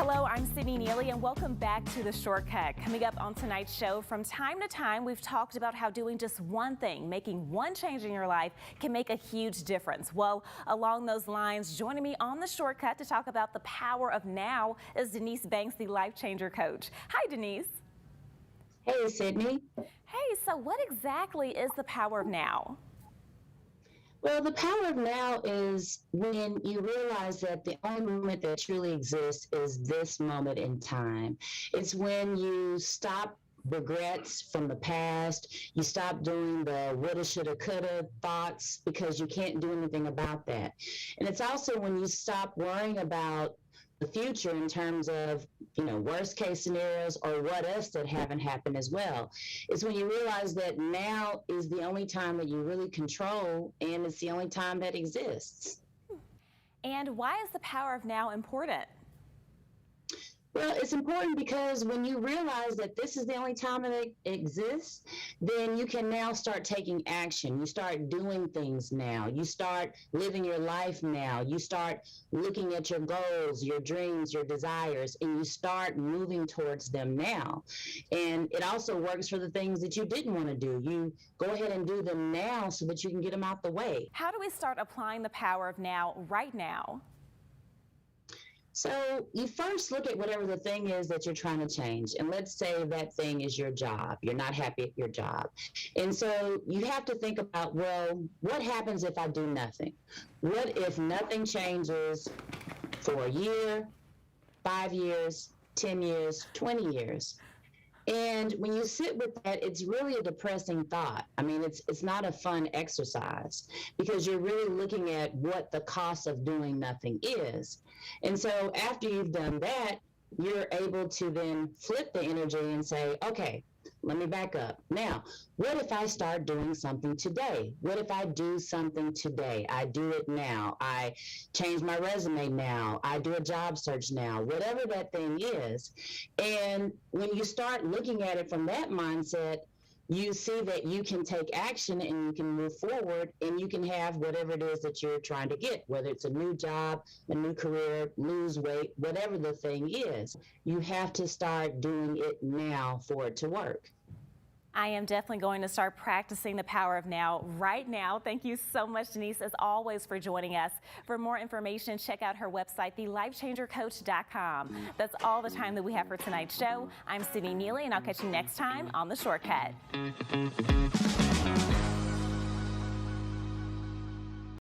Hello, I'm Sydney Neely, and welcome back to The Shortcut. Coming up on tonight's show, from time to time, we've talked about how doing just one thing, making one change in your life, can make a huge difference. Well, along those lines, joining me on The Shortcut to talk about the power of now is Danese Banks, the Life Changer Coach. Hi, Denise. Hey, Sydney. Hey, so what exactly is the power of now? Well, the power of now is when you realize that the only moment that truly exists is this moment in time. It's when you stop regrets from the past, you stop doing the woulda, shoulda, coulda thoughts because you can't do anything about that. And it's also when you stop worrying about the future in terms of, worst case scenarios or what ifs that haven't happened as well. It's when you realize that now is the only time that you really control, and it's the only time that exists. And why is the power of now important? Well, it's important because when you realize that this is the only time that it exists, then you can now start taking action. You start doing things now. You start living your life now. You start looking at your goals, your dreams, your desires, and you start moving towards them now. And it also works for the things that you didn't want to do. You go ahead and do them now so that you can get them out the way. How do we start applying the power of now right now? So you first look at whatever the thing is that you're trying to change. And let's say that thing is your job. You're not happy at your job. And so you have to think about, well, what happens if I do nothing? What if nothing changes for a year, 5 years, 10 years, 20 years? And when you sit with that, it's really a depressing thought. I mean, it's not a fun exercise because you're really looking at what the cost of doing nothing is. And so after you've done that, you're able to then flip the energy and say, okay, let me back up. Now, what if I start doing something today? What if I do something today? I do it now. I change my resume now. I do a job search now, whatever that thing is. And when you start looking at it from that mindset, you see that you can take action and you can move forward and you can have whatever it is that you're trying to get, whether it's a new job, a new career, lose weight, whatever the thing is. You have to start doing it now for it to work. I am definitely going to start practicing the power of now right now. Thank you so much, Denise, as always, for joining us. For more information, check out her website, thelifechangercoach.com. That's all the time that we have for tonight's show. I'm Sydney Neely, and I'll catch you next time on The Shortcut.